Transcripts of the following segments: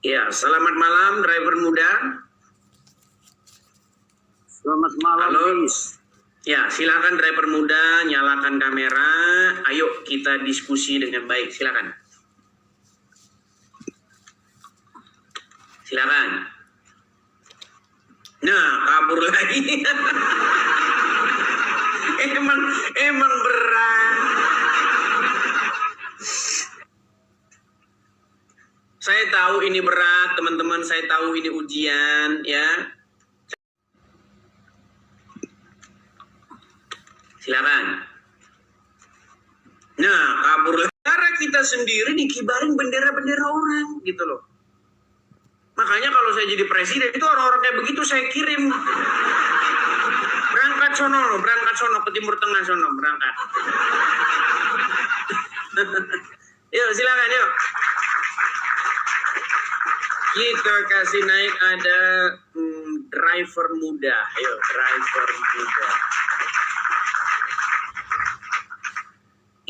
Ya, selamat malam driver muda. Selamat malam, Halo. Miss. Ya, silakan driver muda, nyalakan kamera. Ayo kita diskusi dengan baik, silakan. Silakan. Nah, kabur lagi. emang berat. Saya tahu ini berat, teman-teman. Saya tahu ini ujian, ya. Silakan. Nah, kabur lagi. Cara kita sendiri dikibarin bendera-bendera orang, gitu loh. Makanya kalau saya jadi presiden, itu orang-orang kayak begitu saya kirim. Berangkat sono ke Timur Tengah sono, berangkat. Yuk, silakan, yuk. Kita kasih naik ada driver muda. Ayo, driver muda.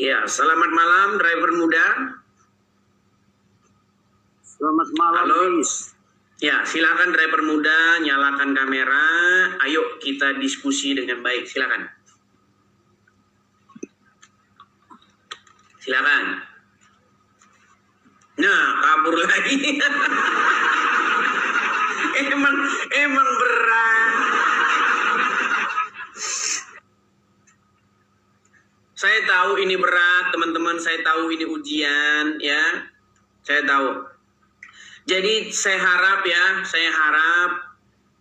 Ya, selamat malam driver muda. Selamat malam, Halo. Miss. Ya, silakan driver muda, nyalakan kamera. Ayo kita diskusi dengan baik, silakan. Silakan. Nah, kabur lagi. emang berat. Saya tahu ini berat, teman-teman. Saya tahu ini ujian, ya. Saya tahu. Jadi saya harap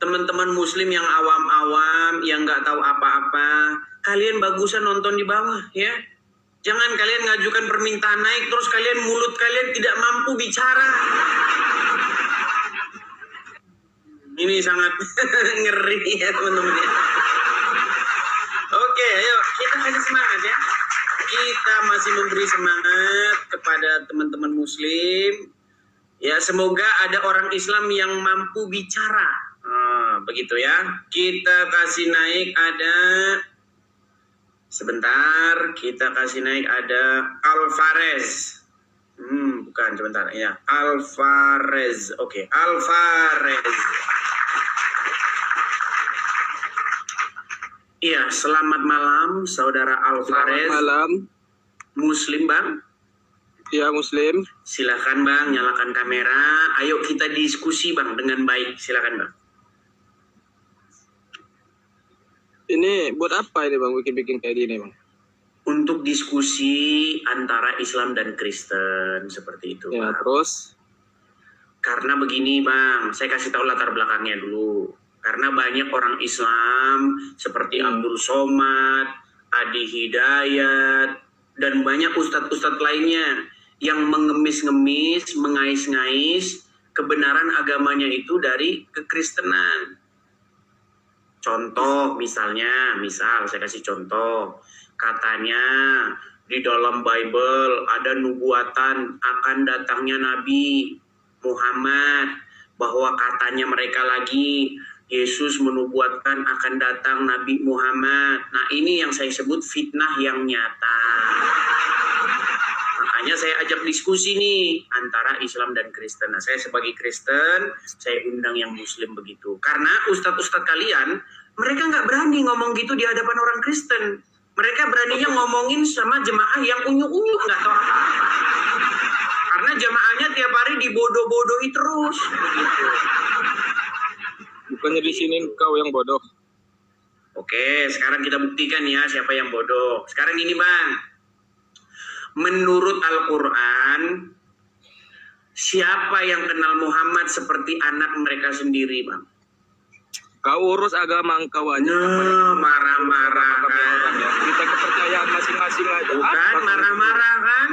teman-teman muslim yang awam-awam, yang nggak tahu apa-apa, kalian bagusan nonton di bawah, ya. Jangan kalian ngajukan permintaan naik, terus mulut kalian tidak mampu bicara. Ini sangat ngeri ya teman-teman ya. Oke, ayo kita kasih semangat ya. Kita masih memberi semangat kepada teman-teman muslim. Ya, semoga ada orang Islam yang mampu bicara. Begitu ya. Kita kasih naik ada sebentar, kita kasih naik ada Alvarez. Bukan, sebentar. Ya, Alvarez. Oke, Alvarez. Iya, selamat malam saudara Alvarez. Selamat malam. Muslim, Bang? Ya, Muslim. Silakan, Bang, nyalakan kamera. Ayo kita diskusi, Bang, dengan baik. Silakan, Bang. Ini buat apa ini, Bang, bikin-bikin kayak gini, Bang? Untuk diskusi antara Islam dan Kristen seperti itu, Ya, Bang. terus? Karena begini, Bang, saya kasih tahu latar belakangnya dulu. Karena banyak orang Islam seperti Abdul Somad, Adi Hidayat, dan banyak ustadz-ustadz lainnya yang mengemis-ngemis, mengais-ngais kebenaran agamanya itu dari kekristenan. Contoh misalnya, saya kasih contoh. Katanya di dalam Bible ada nubuatan akan datangnya Nabi Muhammad, bahwa katanya mereka lagi Yesus menubuatkan akan datang Nabi Muhammad. Nah, ini yang saya sebut fitnah yang nyata. Makanya saya ajak diskusi nih antara Islam dan Kristen. Nah, saya sebagai Kristen, saya undang yang Muslim begitu. Karena ustadz-ustadz kalian, mereka nggak berani ngomong gitu di hadapan orang Kristen. Mereka beraninya ngomongin sama jemaah yang unyu-unyu, nggak tahu apa-apa. Karena jemaahnya tiap hari dibodoh-bodohi terus. Begitu. Bukannya di sini kau yang bodoh. Oke, sekarang kita buktikan ya siapa yang bodoh. Sekarang ini, Bang. Menurut Al-Quran, siapa yang kenal Muhammad seperti anak mereka sendiri, Bang? Kau urus agama engkau aja. Nah, marah-marah kan? Ya. Kita kepercayaan masing-masing aja. Bukan, marah-marah kan?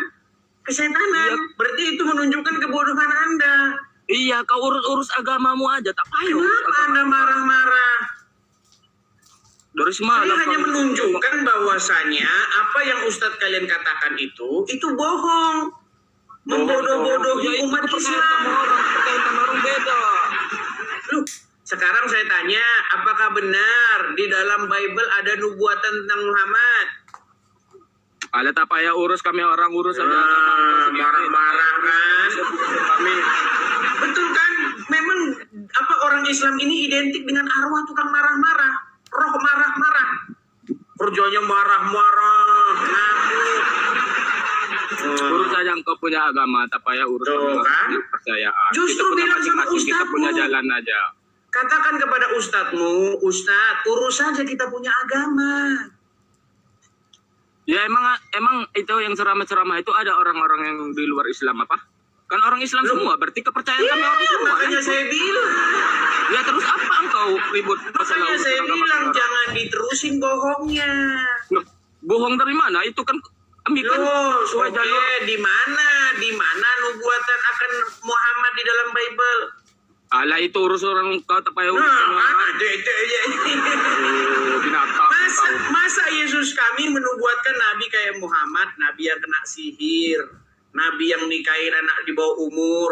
Kesetanan. Iya. Berarti itu menunjukkan kebodohan Anda. Iya, kau urus agamamu aja. Tak payah urus Kenapa agama. Anda marah-marah? Dari Saya semalam hanya kau- menunjukkan bahwasanya apa yang Ustadz kalian katakan itu bohong. Membodoh-bodohi Ya, itu umat percaya Islam. sama orang, percaya sama orang beda. Loh, sekarang saya tanya, apakah benar di dalam Bible ada nubuatan tentang Muhammad? Ada tak payah urus, kami orang urus aja. Marah-marah kan? Kami Betul Apa orang Islam ini identik dengan arwah tukang marah-marah, roh marah-marah, kerjanya marah-marah, ngamuk. Urus saja engkau punya agama, tak payah urus Tuh, kan? kepercayaan. Justru Kita punya bilang sama masing-masing, kita ustadzmu. punya jalan aja. Katakan kepada ustadzmu, Ustadz, urus saja kita punya agama. Ya emang itu yang ceramah-ceramah itu ada orang-orang yang di luar Islam apa? Kan orang Islam Loh. semua, berarti kepercayaan Iya, kami orang semua. makanya kan? saya bilang. Ya terus apa engkau ribut masalah Makanya urusan saya agama bilang orang? jangan diterusin bohongnya. Loh, bohong dari mana? Itu kan kami kan Loh, sesuai jalur. di mana nubuatan akan Muhammad di dalam Bible? Alah itu urus orang kau tak payah urus Nah, orang. Binatang kau. masa Yesus kami menubuatkan nabi kayak Muhammad, nabi yang kena sihir, nabi yang nikahin anak di bawah umur.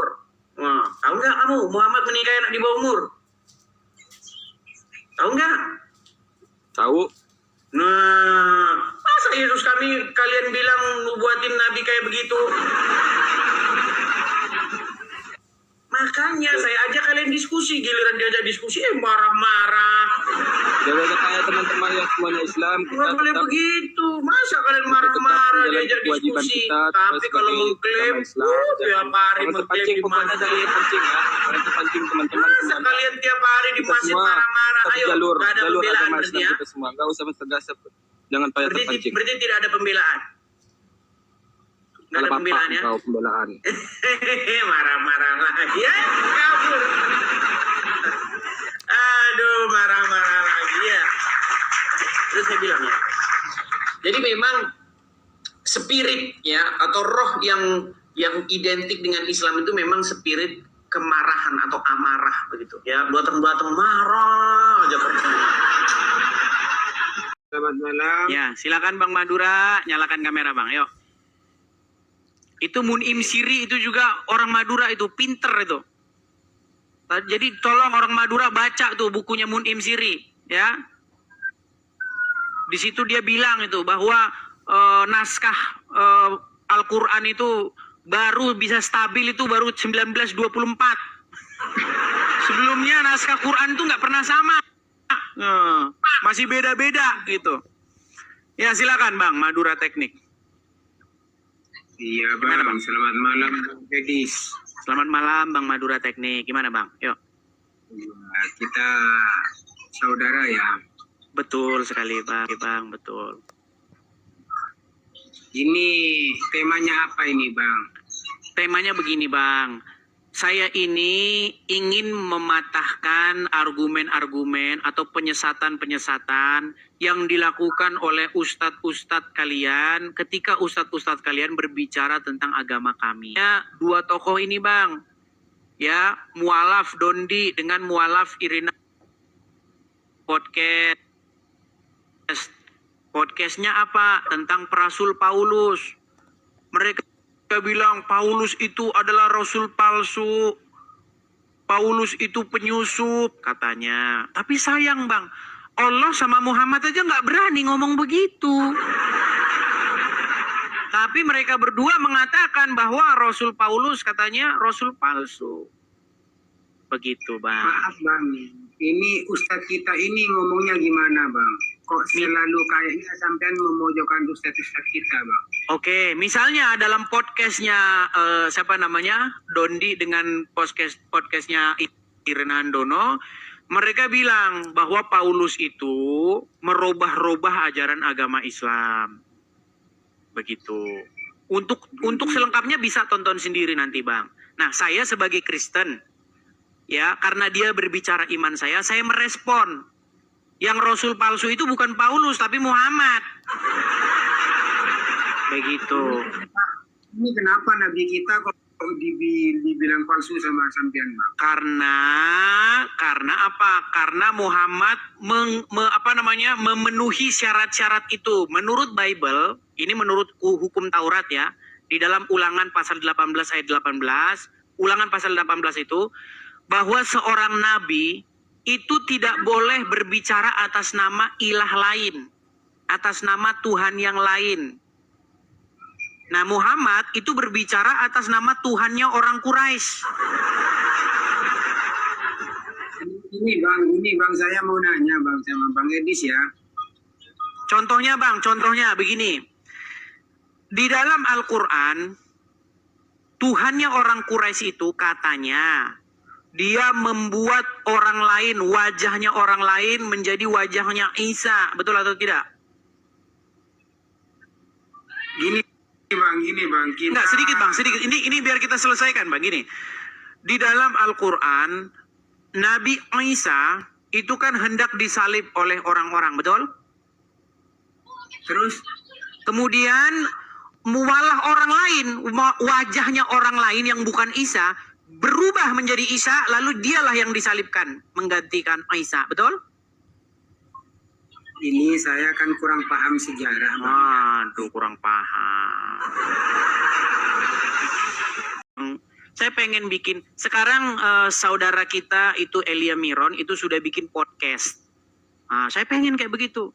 Wah, tahu nggak kamu Muhammad menikahi anak di bawah umur? Tahu nggak? Tahu? Nah, masa Yesus kami kalian bilang nubuatin nabi kayak begitu? Makanya saya ajak kalian diskusi, giliran diajak diskusi marah-marah. Jaga kayak teman-teman yang semuanya Islam, kita Nggak boleh tetap begitu. Masa kalian tetap marah-marah menjalankan diajak kewajiban diskusi? kita Tapi kalau sebagai mengklaim, agama Islam, tiap hari jangan mengklaim terpancing, di pokoknya masjid. jangan terpancing ya. Jangan terpancing teman-teman Masa semuanya. kalian tiap hari di Kita masjid semua marah-marah? satu Ayo, jalur nggak ada pembelaan agama berarti Islam ya? kita semua. Enggak usah tegas. Jangan payah Berarti, terpancing. berarti tidak ada pembelaan? Nggak ada Kalau pembelaan ya? kau pembelaan. Marah-marah lagi ya, kabur. Aduh, marah-marah lagi ya. Terus saya bilang ya. Jadi memang spirit ya atau roh yang identik dengan Islam itu memang spirit kemarahan atau amarah begitu ya. Datang marah aja percaya. Selamat malam. Ya, silakan Bang Madura, nyalakan kamera Bang, yuk. Itu Munim Siri itu juga orang Madura itu, pinter itu. Jadi tolong orang Madura baca tuh bukunya Munim Siri, ya. Di situ dia bilang itu bahwa naskah Al-Quran itu baru bisa stabil itu baru 1924. Sebelumnya naskah Quran itu nggak pernah sama. Masih beda-beda gitu. Ya silakan Bang, Madura Teknik. Iya Gimana, bang, Bang? selamat malam Bang Dedis. Selamat malam Bang Madura Teknik. Gimana Bang? Yuk. Ya, kita saudara ya. Betul sekali Bang, betul. Ini temanya apa ini bang? Temanya begini Bang. Saya ini ingin mematahkan argumen-argumen atau penyesatan-penyesatan yang dilakukan oleh ustadz-ustadz kalian ketika ustadz-ustadz kalian berbicara tentang agama kami. Ya, dua tokoh ini Bang. Ya, Mualaf Dondi dengan Mualaf Irina podcast. Podcastnya apa? Tentang Rasul Paulus. Mereka bilang Paulus itu adalah rasul palsu. Paulus itu penyusup katanya. Tapi sayang Bang, Allah sama Muhammad aja nggak berani ngomong begitu. Tapi mereka berdua mengatakan bahwa Rasul Paulus katanya rasul palsu. Begitu Bang. Maaf bang, ini ustadz kita ini ngomongnya gimana bang? Kok selalu kayaknya sampean memojokkan ustadz-ustadz kita bang? Oke, misalnya dalam podcastnya siapa namanya Dondi dengan podcastnya Irina Handono, mereka bilang bahwa Paulus itu merubah-rubah ajaran agama Islam, begitu. Untuk selengkapnya bisa tonton sendiri nanti Bang. Nah saya sebagai Kristen, ya karena dia berbicara iman saya merespon. Yang rasul palsu itu bukan Paulus tapi Muhammad. Begitu. Ini kenapa nabi kita kok dibilang palsu sama sampean bang? Karena apa? Karena Muhammad memenuhi syarat-syarat itu. Menurut Bible, ini menurut hukum Taurat ya, di dalam Ulangan pasal 18 ayat 18, Ulangan pasal 18 itu bahwa seorang nabi itu tidak boleh berbicara atas nama ilah lain, atas nama Tuhan yang lain. Nah Muhammad itu berbicara atas nama Tuhannya orang Quraisy. ini bang, saya mau nanya bang sama bang Edis ya. Contohnya begini. Di dalam Al-Quran, Tuhannya orang Quraisy itu katanya dia membuat orang lain, wajahnya orang lain menjadi wajahnya Isa. Betul atau tidak? Gini bang, kita. Enggak, sedikit. Ini biar kita selesaikan bang. Gini. Di dalam Al-Quran, Nabi Isa itu kan hendak disalib oleh orang-orang, betul? Terus Kemudian malah orang lain, wajahnya orang lain yang bukan Isa berubah menjadi Isa, lalu dialah yang disalibkan menggantikan Isa, betul? ini saya kan kurang paham sejarah bang. Waduh, kurang paham. Saya pengen bikin sekarang saudara kita itu Elia Miron itu sudah bikin podcast. Saya pengen kayak begitu,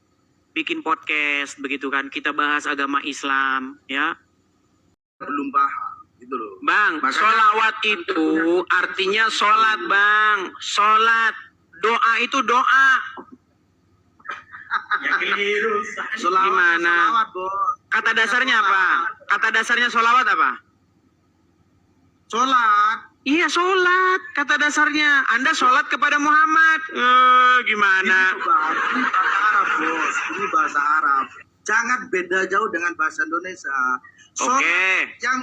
bikin podcast begitu kan, kita bahas agama Islam ya. Belum paham gitu loh. Bang, Makanya- sholawat itu artinya sholat bang, sholat. Doa itu doa. Selawat, Gimana? selawat, Bos. Kata dasarnya apa? Kata dasarnya sholawat apa? Sholat. Iya sholat, kata dasarnya. Anda sholat kepada Muhammad. Gimana? Ini bahasa Arab, Bos. Ini bahasa Arab. Jangan beda jauh dengan bahasa Indonesia. Sholat Oke. yang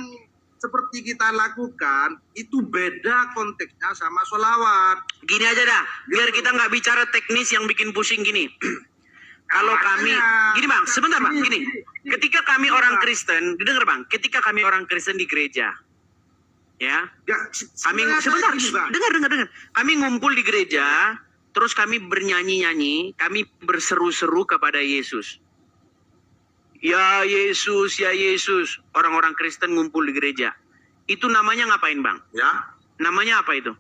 seperti kita lakukan itu beda konteksnya sama sholawat. Gini aja dah, biar kita nggak bicara teknis yang bikin pusing gini. Kalau kami, Makanya- gini bang, sebentar bang, gini. Ketika kami orang Kristen, didengar bang, ketika kami orang Kristen di gereja, ya, Ya, kami sebenarnya sebentar, gini, Bang. dengar. Kami ngumpul di gereja, terus kami bernyanyi-nyanyi, kami berseru-seru kepada Yesus. Ya Yesus, ya Yesus. Orang-orang Kristen ngumpul di gereja. Itu namanya ngapain bang? Ya. Namanya apa itu?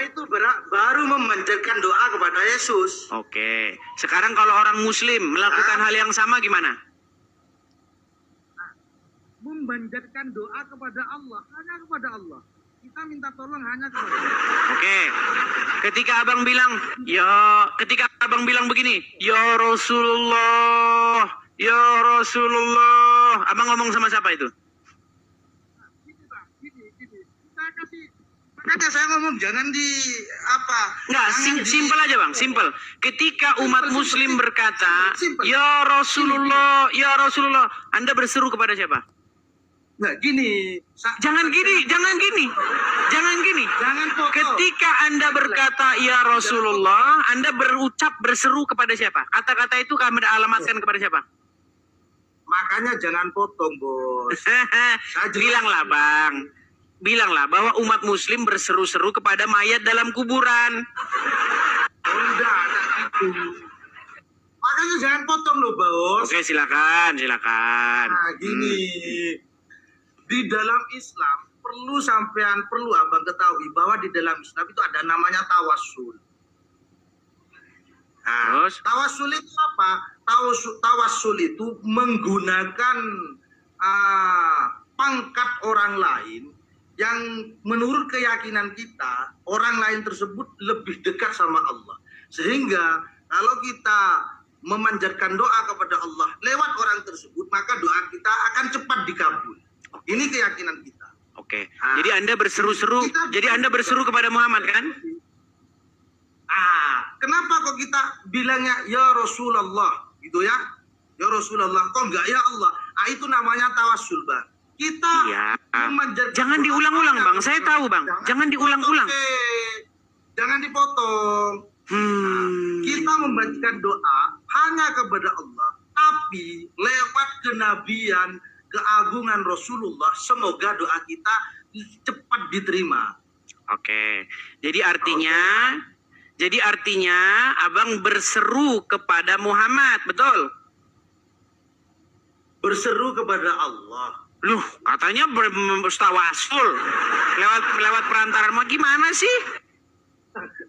Itu baru memanjatkan doa kepada Yesus. Oke. Sekarang kalau orang Muslim melakukan hal yang sama gimana? Memanjatkan doa kepada Allah, hanya kepada Allah. Kita minta tolong hanya kepada Allah. Oke. Ketika abang bilang begini, ya Rasulullah, abang ngomong sama siapa itu? Gini, Bang, gini. Saya kasih, makanya saya ngomong jangan di apa? Enggak, jangan simpel aja bang, simpel. Ketika umat Muslim berkata, Simpel. ya Rasulullah, Anda berseru kepada siapa? Nggak gini. Jangan gini. Jangan foto. Ketika Anda berkata ya Rasulullah, Anda berseru kepada siapa? Kata-kata itu kami alamatkan kepada siapa? Makanya jangan potong, Bos. Bilanglah bahwa umat Muslim berseru-seru kepada mayat dalam kuburan. Oh, enggak gitu. Makanya jangan potong loh, Bos. Oke, silakan. Nah, gini. Di dalam Islam perlu abang ketahui bahwa di dalam Islam itu ada namanya tawassul. Nah, Terus? tawassul itu apa? Tawassul itu menggunakan pangkat orang lain yang menurut keyakinan kita orang lain tersebut lebih dekat sama Allah. Sehingga kalau kita memanjatkan doa kepada Allah lewat orang tersebut, maka doa kita akan cepat dikabul. Ini keyakinan kita. Oke. Jadi Anda berseru-seru kepada Muhammad kan? Kenapa kok kita bilangnya ya Rasulullah gitu ya? Ya Rasulullah, kok enggak ya Allah? Itu namanya tawassul, Bang. Kita Iya. memanjatkan Jangan doa diulang-ulang, hanya Bang. Saya tahu, Bang. Jangan diulang-ulang. Oke. Jangan dipotong. Kita membacakan doa hanya kepada Allah, tapi lewat kenabian, keagungan Rasulullah, semoga doa kita cepat diterima. Oke. Jadi artinya Abang berseru kepada Muhammad, betul? Berseru kepada Allah. Loh, katanya bertawasul lewat perantaraan. Gimana sih?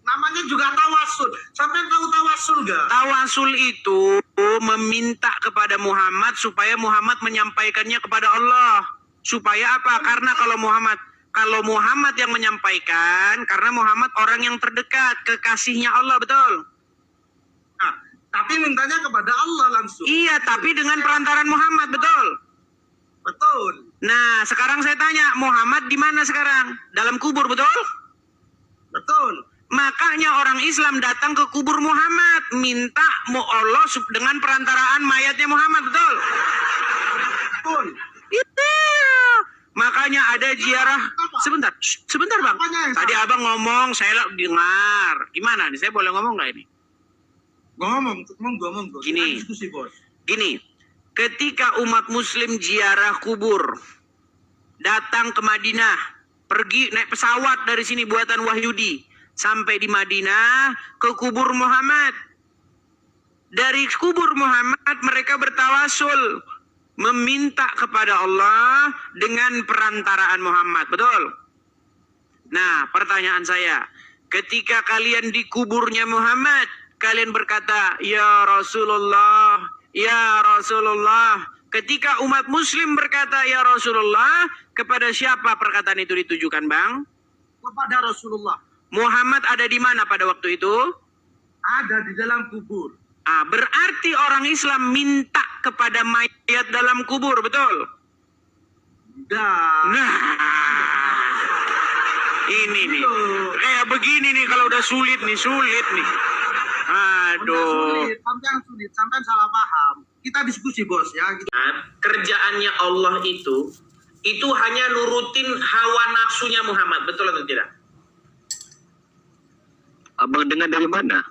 Namanya juga tawassul. Sampai tahu tawassul nggak? Tawasul itu meminta kepada Muhammad supaya Muhammad menyampaikannya kepada Allah. Supaya apa? Karena kalau Muhammad kalau Muhammad yang menyampaikan, karena Muhammad orang yang terdekat, kekasihnya Allah, betul? Nah, tapi mintanya kepada Allah langsung. Iya, tapi dengan perantaran Muhammad, betul? Betul. Nah, sekarang saya tanya, Muhammad di mana sekarang? Dalam kubur, betul? Betul. Makanya orang Islam datang ke kubur Muhammad, minta Allah dengan perantaraan mayatnya Muhammad, betul? Betul. Iya. Makanya ada ziarah. Sebentar bang. Tadi abang ngomong, saya dengar. Gimana nih? Saya boleh ngomong nggak ini? Ngomong. Gini. Kita diskusi, Bos. Gini, ketika umat Muslim ziarah kubur, datang ke Madinah, pergi naik pesawat dari sini buatan Wahyudi, sampai di Madinah ke kubur Muhammad. Dari kubur Muhammad mereka bertawasul, meminta kepada Allah dengan perantaraan Muhammad, betul? Nah, pertanyaan saya, ketika kalian di kuburnya Muhammad, kalian berkata, Ya Rasulullah, Ya Rasulullah. Ketika umat Muslim berkata, Ya Rasulullah, kepada siapa perkataan itu ditujukan, Bang? Kepada Rasulullah. Muhammad ada di mana pada waktu itu? Ada di dalam kubur. Berarti orang Islam minta kepada mayat dalam kubur, betul? Nah, ini nih. Kayak begini nih kalau udah sulit nih. Aduh. Sampai salah paham. Kita diskusi, Bos, ya. Kerjaannya Allah itu hanya nurutin hawa nafsunya Muhammad, betul atau tidak? Abang dengar dari mana?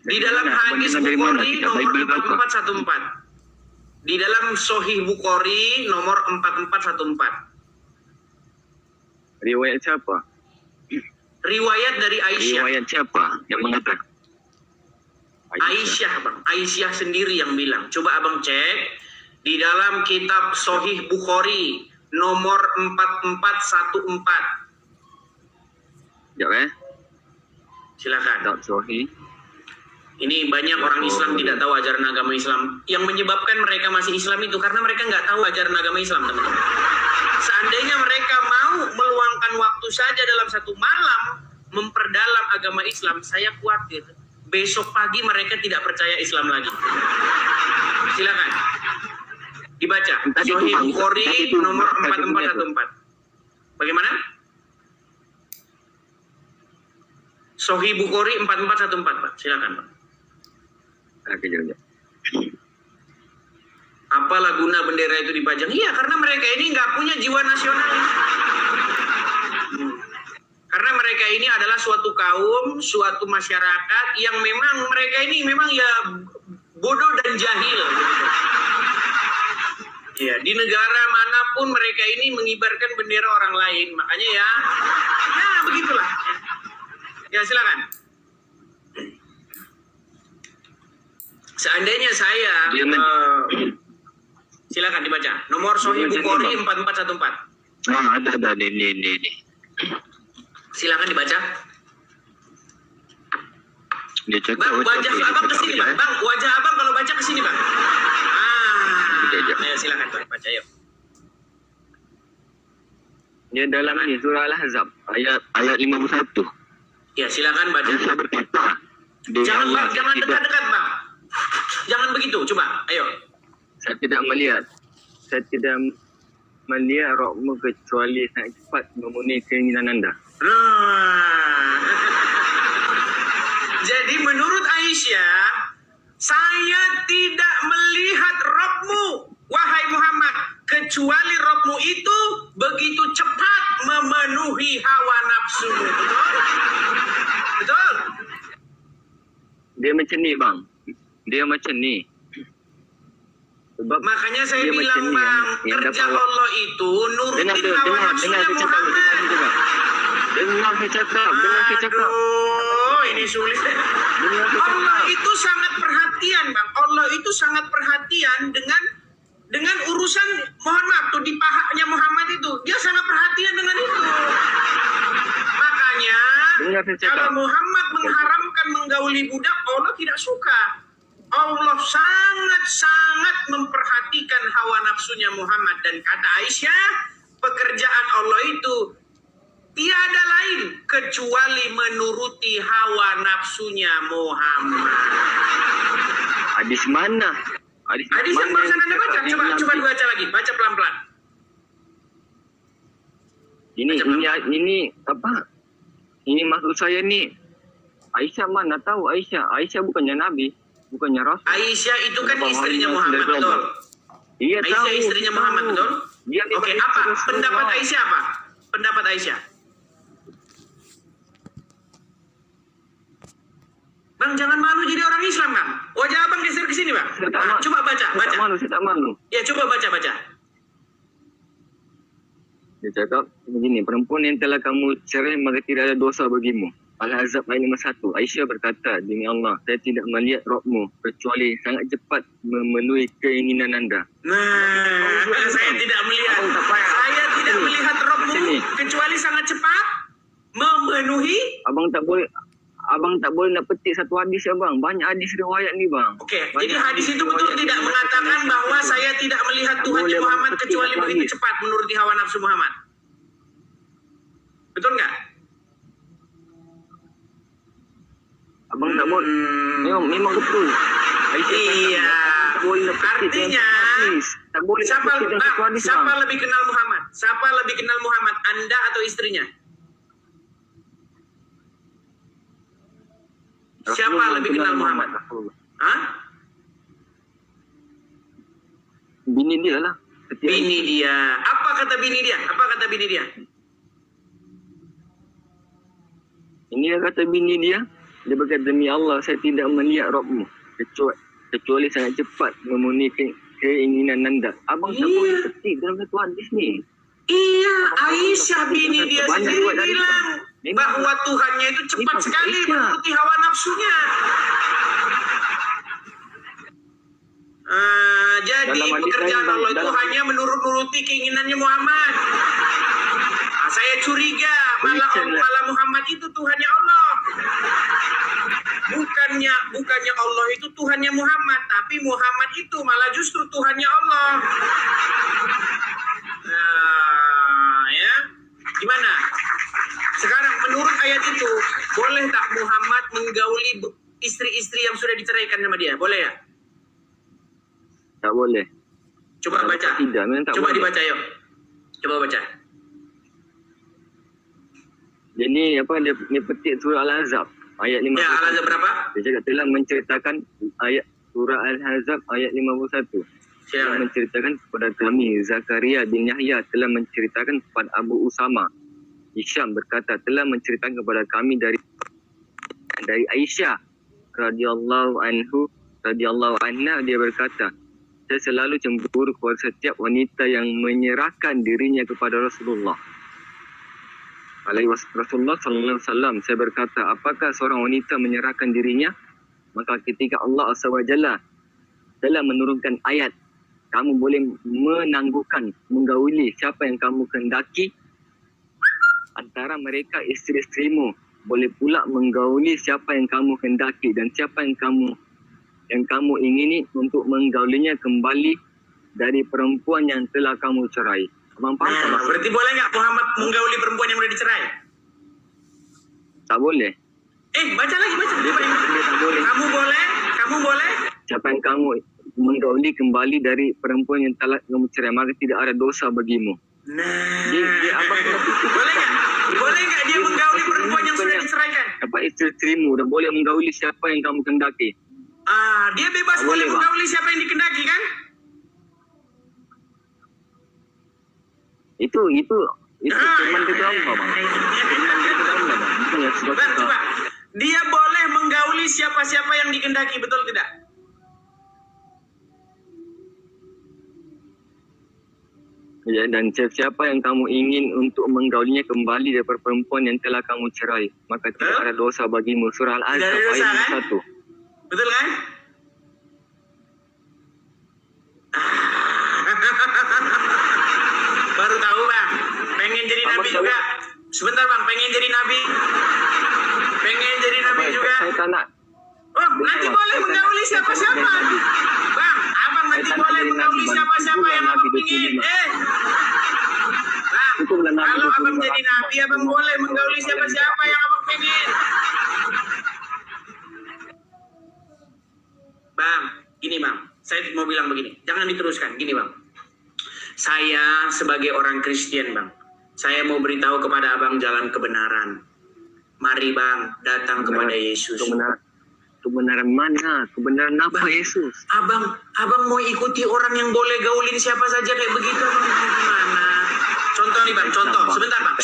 Di dalam hadis Bukhari nomor 4414. Di dalam Sahih Bukhari nomor 4414. Riwayat siapa? Riwayat dari Aisyah. Riwayat siapa yang mengatakan? Aisyah, Bang. Aisyah sendiri yang bilang. Coba Abang cek di dalam kitab Sahih Bukhari nomor 4414. Ya, Silakan. Tak Sahih. Ini banyak orang Islam tidak tahu ajaran agama Islam. Yang menyebabkan mereka masih Islam itu karena mereka nggak tahu ajaran agama Islam, teman-teman. Seandainya mereka mau meluangkan waktu saja dalam satu malam memperdalam agama Islam, saya khawatir besok pagi mereka tidak percaya Islam lagi. Silakan. Dibaca. Sahih Bukhari nomor 4414. Bagaimana? Sahih Bukhari 4414, Pak. Silakan, Pak. Apalah guna bendera itu dipajang? Iya, karena mereka ini nggak punya jiwa nasionalis. Karena mereka ini adalah suatu kaum, suatu masyarakat yang memang mereka ini memang ya bodoh dan jahil. Ya, di negara manapun mereka ini mengibarkan bendera orang lain. Makanya ya begitulah. Ya, silakan. Seandainya saya silakan dibaca. Nomor Sahih Bukhari 4414. Ada ini. Silakan dibaca. Dia cakap Bang, wajah abang kesini, Bang. Bang, wajah abang kalau baca kesini, Bang. Ayo silakan, Bang. Baca, yuk. Dia dalam ini surah Al-Ahzab ayat 51. Ya, silakan baca. Dia berkata, Jangan, Bang, jangan dekat-dekat, Bang. Jangan begitu, coba. Ayo. Saya tidak melihat rohmu kecuali sangat cepat memenuhi keinginan anda. Jadi menurut Aisyah, saya tidak melihat Rabbmu, wahai Muhammad, kecuali Rabbmu itu begitu cepat memenuhi hawa nafsu. Betul? Betul? Dia macam ni, Bang. Dia macam ni. Sebab makanya saya dia bilang, macam Bang, ni, yang kerja dapat Allah itu nurutin hawa nafsunya dengar Muhammad. Dengar saya cakap. Ini sulit. Allah itu sangat perhatian, Bang. Allah itu sangat perhatian dengan urusan, mohon maaf tuh, di pahanya Muhammad itu. Dia sangat perhatian dengan itu. Makanya kalau Muhammad mengharamkan menggauli budak, Allah tidak suka. Allah sangat-sangat memperhatikan hawa nafsunya Muhammad. Dan kata Aisyah, pekerjaan Allah itu tiada lain kecuali menuruti hawa nafsunya Muhammad. Hadis mana? Hadis yang barusan Anda baca, coba dibaca lagi, baca pelan-pelan. Ini apa? Ini maksud saya nih. Aisyah mana tahu Aisyah? Aisyah bukannya Nabi, bukannya Rasul. Aisyah itu kan istrinya Muhammad, betul? Iya, Aisyah tahu, istrinya Muhammad, tahu. betul? Dia Oke, apa pendapat Aisyah apa? Pendapat Aisyah. Bang, jangan malu jadi orang Islam, Bang. Wajah Abang geser ke sini, Bang. Nah, coba baca. Saya tak malu. Ya, coba baca. Dia cakap begini, perempuan yang telah kamu cerai maka tidak ada dosa bagimu. Al-Ahzab ayat 51. Aisyah berkata, demi Allah, saya tidak melihat Rabbmu kecuali sangat cepat memenuhi keinginan anda. Nah, saya tidak melihat. Saya tidak melihat Rabbmu kecuali sangat cepat memenuhi. Abang tak boleh nak petik satu hadis ya bang. Banyak hadis riwayat ni bang. Oke, jadi hadis itu betul tidak mengatakan bahwa saya tidak melihat Tuhan Muhammad kecuali begitu cepat menuruti hawa nafsu Muhammad. Betul nggak? Abang tak boleh. Memang betul. Iya. Artinya, siapa lebih kenal Muhammad? Siapa lebih kenal Muhammad? Anda atau istrinya? Siapa lebih kenal Muhammad? Hah? Bini dia lah. Bini dia. Apa kata bini dia? Ini yang kata bini dia. Dia berkata, demi Allah, saya tidak melihat Rabbmu kecuali sangat cepat memenuhi keinginan anda. Abang tak boleh petik dalam satu hadis ni. Iya, Aisyah bini dia sendiri bilang bahwa Tuhannya itu cepat sekali menuruti hawa nafsunya. Jadi pekerjaan Allah itu hanya menuruti keinginannya Muhammad. Saya curiga malah Muhammad itu Tuhannya Allah. Bukannya Allah itu Tuhannya Muhammad, tapi Muhammad itu malah justru Tuhannya Allah. Ya, gimana? Sekarang menurut ayat itu, boleh tak Muhammad menggauli istri-istri yang sudah diceraikan sama dia? Boleh ya? Tak boleh. Coba baca. Coba dibaca yuk. Coba baca. Jadi dia petik surah Al-Ahzab ayat 51. Ya, Al-Ahzab berapa? Dia cakap telah menceritakan ayat surah Al-Ahzab ayat 51. Telah menceritakan kepada kami, Zakaria bin Yahya telah menceritakan kepada Abu Usama. Hisham berkata telah menceritakan kepada kami dari Aisyah radhiyallahu anha, dia berkata, saya selalu cemburu kepada setiap wanita yang menyerahkan dirinya kepada Rasulullah sallallahu alaihi wasallam. Saya berkata, apakah seorang wanita menyerahkan dirinya? Maka ketika Allah SWT telah menurunkan ayat, kamu boleh menangguhkan, menggauli siapa yang kamu kehendaki antara mereka isteri-isterimu, boleh pula menggauli siapa yang kamu kehendaki, dan siapa yang kamu ingini untuk menggaulinya kembali dari perempuan yang telah kamu cerai. Abang faham tak? Berarti boleh nggak Muhammad menggauli perempuan yang sudah dicerai? Tak boleh. Baca lagi. Kamu boleh. Siapa yang kamu menggauli kembali dari perempuan yang telah kamu cerai, maka tidak ada dosa bagimu. Nah, abang boleh nggak dia menggauli perempuan yang sudah diceraikan? Apa isteri-isterimu dah boleh menggauli siapa yang kamu kehendaki. Dia bebas boleh menggauli siapa yang dikehendaki kan? Itu firman kata Allah, bang. Bang, coba. Dia boleh menggauli siapa-siapa yang dikehendaki, betul tidak? Ya, dan siapa yang kamu ingin untuk menggaulinya kembali daripada perempuan yang telah kamu cerai, maka tidak ada dosa bagimu. Surah Al-Ahzab ayat 1. Betul kan? Baru tahu bang, pengen jadi nabi juga. Sebentar bang, pengen jadi nabi juga. Saya tak nak. Oh, nanti boleh menggauli siapa-siapa. Bang, abang nanti boleh menggauli siapa-siapa yang abang ingin. Bang, Tapi abang boleh menggauli siapa-siapa yang abang pengen. Bang, gini bang, saya mau bilang begini, jangan diteruskan, gini bang. Saya sebagai orang Kristen bang, saya mau beritahu kepada abang jalan kebenaran. Mari bang, datang kepada Yesus. Kebenaran mana? Kebenaran apa Bang, Yesus? Abang mau ikuti orang yang boleh gaulin siapa saja kayak begitu, abang gimana? Contoh nih bang, contoh, sebentar bang,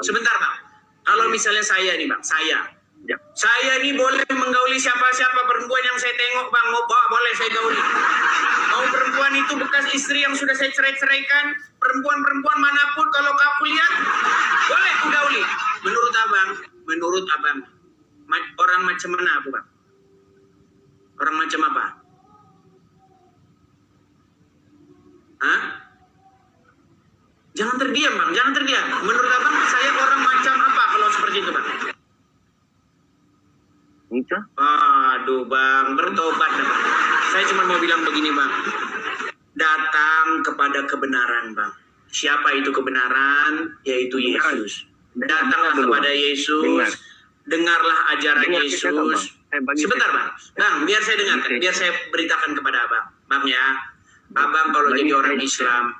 sebentar bang. Kalau misalnya saya nih bang, Ya. saya ini boleh menggauli siapa-siapa perempuan yang saya tengok bang, mau boleh saya gauli. Mau perempuan itu bekas istri yang sudah saya cerai-ceraikan, perempuan-perempuan manapun kalau kamu lihat, boleh aku gauli. Menurut abang, orang macam mana aku bang? Orang macam apa? Hah? Jangan terdiam bang, jangan terdiam. Menurut abang saya orang macam apa kalau seperti itu bang? Entah. Aduh bang, bertobat dah, bang. Saya cuma mau bilang begini bang. Datang kepada kebenaran bang. Siapa itu kebenaran? Yaitu Yesus. Datanglah kepada Yesus. Dengarlah ajaran Yesus. Sebentar bang. Bang, biar saya dengarkan. Biar saya beritakan kepada abang. Bang ya. Abang kalau jadi orang Islam.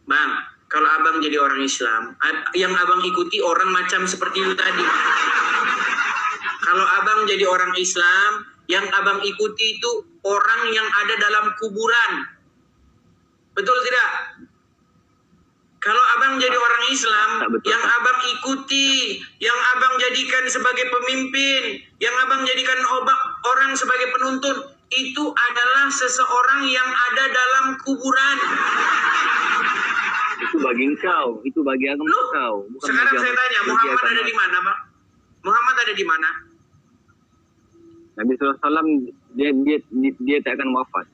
Bang, kalau abang jadi orang Islam. Yang abang ikuti orang macam seperti itu tadi. Kalau abang jadi orang Islam, yang abang ikuti itu orang yang ada dalam kuburan. Betul tidak? Kalau abang jadi orang Islam, yang abang ikuti, yang abang jadikan sebagai pemimpin, yang abang jadikan orang sebagai penuntun, itu adalah seseorang yang ada dalam kuburan. Itu bagi engkau, itu bagi agama engkau. Sekarang saya tanya, Muhammad ada di mana, Bang? Muhammad ada di mana? Nabi SAW dia tak akan wafat.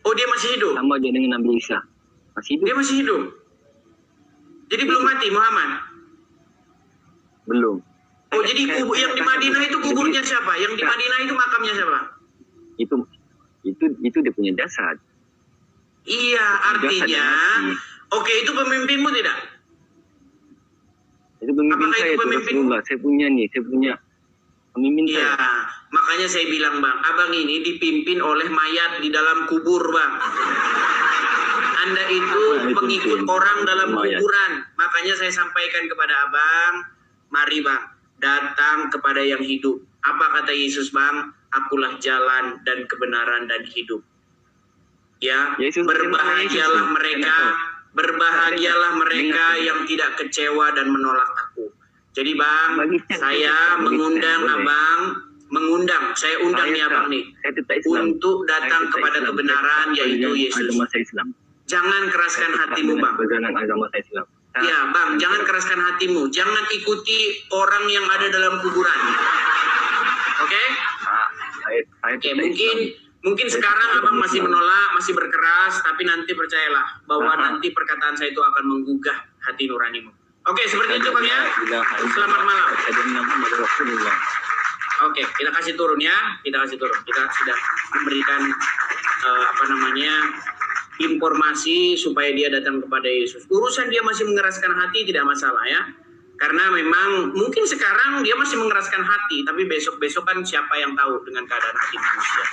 Oh, dia masih hidup? Sama je dengan Nabi Isa. Masih hidup? Dia masih hidup? Jadi belum mati Muhammad? Belum. Oh, jadi yang di Madinah itu kuburnya siapa? Yang di Madinah itu makamnya siapa? Itu dia punya jasad. Iya, artinya oke, itu pemimpinmu tidak? Itu pemimpin Apakah saya, itu itu pemimpin? Rasulullah. Saya punya pemimpin Iya, saya. makanya saya bilang bang, abang ini dipimpin oleh mayat di dalam kubur bang. Anda itu pengikut orang dalam kuburan. Makanya saya sampaikan kepada abang, mari bang, datang kepada yang hidup. Apa kata Yesus bang? Akulah jalan dan kebenaran dan hidup. Ya, Yesus berbahagialah Yesus. mereka, berbahagialah mereka yang tidak kecewa dan menolak aku. Jadi bang, saya mengundang abang, saya undang nih abang nih, untuk datang kepada kebenaran yaitu Yesus. Agama saya Islam. Jangan keraskan hatimu bang. Perjalanan agama saya Islam. Ya bang, jangan keraskan hatimu. Jangan ikuti orang yang ada dalam kuburan. Oke? Oke, mungkin sekarang abang masih menolak, masih berkeras, tapi nanti percayalah bahwa nanti perkataan saya itu akan menggugah hati nuranimu. Oke, seperti itu bang ya. Selamat malam. Oke, kita kasih turun ya. Kita sudah memberikan informasi supaya dia datang kepada Yesus. Urusan dia masih mengeraskan hati tidak masalah ya. Karena memang mungkin sekarang dia masih mengeraskan hati, tapi besok-besok kan siapa yang tahu dengan keadaan hati manusia.